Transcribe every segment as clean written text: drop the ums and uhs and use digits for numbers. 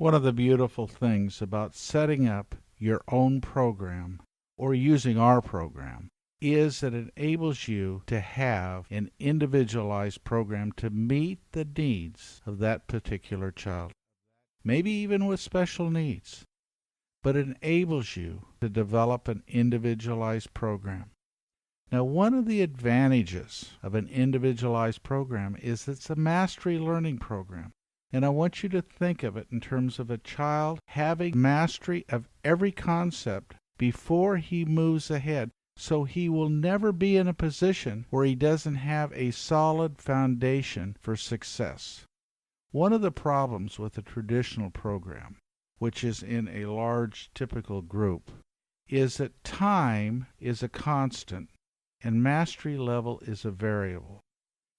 One of the beautiful things about setting up your own program or using our program is that it enables you to have an individualized program to meet the needs of that particular child, maybe even with special needs, but it enables you to develop an individualized program. Now, one of the advantages of an individualized program is it's a mastery learning program. And I want you to think of it in terms of a child having mastery of every concept before he moves ahead, so he will never be in a position where he doesn't have a solid foundation for success. One of the problems with a traditional program, which is in a large typical group, is that time is a constant and mastery level is a variable.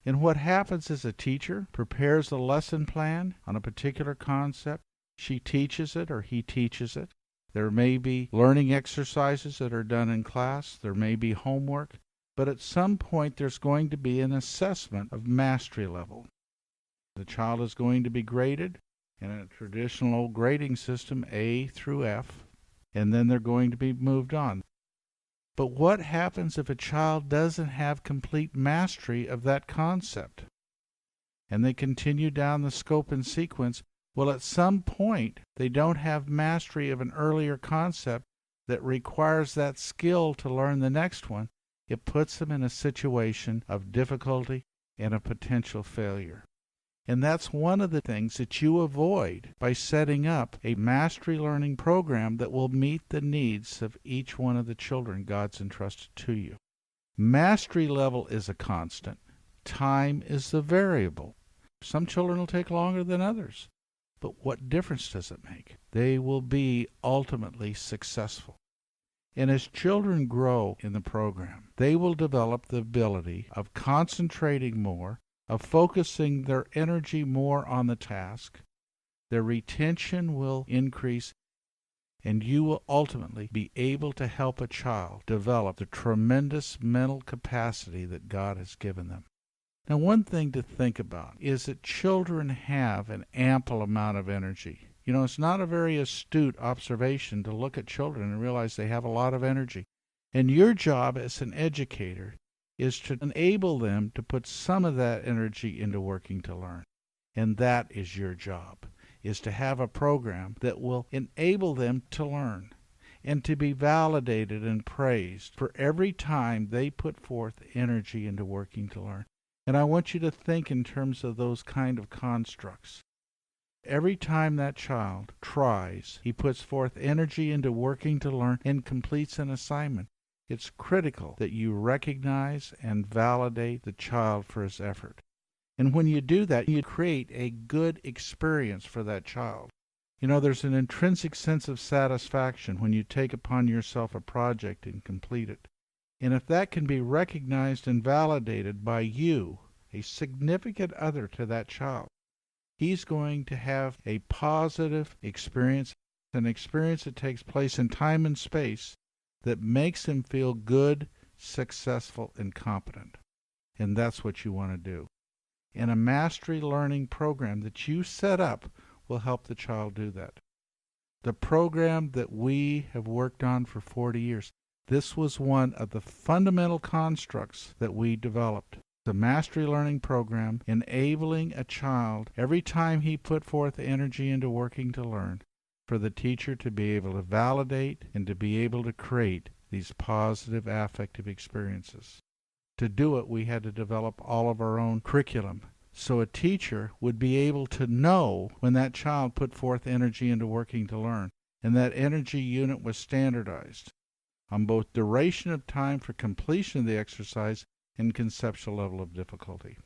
And what happens is a teacher prepares a lesson plan on a particular concept. She teaches it or he teaches it. There may be learning exercises that are done in class. There may be homework. But at some point there's going to be an assessment of mastery level. The child is going to be graded in a traditional old grading system, A through F, and then they're going to be moved on. But what happens if a child doesn't have complete mastery of that concept? And they continue down the scope and sequence. Well, at some point, they don't have mastery of an earlier concept that requires that skill to learn the next one. It puts them in a situation of difficulty and a potential failure. And that's one of the things that you avoid by setting up a mastery learning program that will meet the needs of each one of the children God's entrusted to you. Mastery level is a constant. Time is the variable. Some children will take longer than others. But what difference does it make? They will be ultimately successful. And as children grow in the program, they will develop the ability of concentrating more, of focusing their energy more on the task. Their retention will increase, and you will ultimately be able to help a child develop the tremendous mental capacity that God has given them. Now, one thing to think about is that children have an ample amount of energy. You know, it's not a very astute observation to look at children and realize they have a lot of energy. And your job as an educator is to enable them to put some of that energy into working to learn. And that is your job, is to have a program that will enable them to learn and to be validated and praised for every time they put forth energy into working to learn. And I want you to think in terms of those kind of constructs. Every time that child tries, he puts forth energy into working to learn and completes an assignment. It's critical that you recognize and validate the child for his effort. And when you do that, you create a good experience for that child. You know, there's an intrinsic sense of satisfaction when you take upon yourself a project and complete it. And if that can be recognized and validated by you, a significant other to that child, he's going to have a positive experience, an experience that takes place in time and space that makes him feel good, successful, and competent. And that's what you want to do. And a mastery learning program that you set up will help the child do that. The program that we have worked on for 40 years, this was one of the fundamental constructs that we developed. The mastery learning program enabling a child, every time he put forth energy into working to learn, for the teacher to be able to validate and to be able to create these positive affective experiences. To do it, we had to develop all of our own curriculum. So a teacher would be able to know when that child put forth energy into working to learn, and that energy unit was standardized on both duration of time for completion of the exercise and conceptual level of difficulty.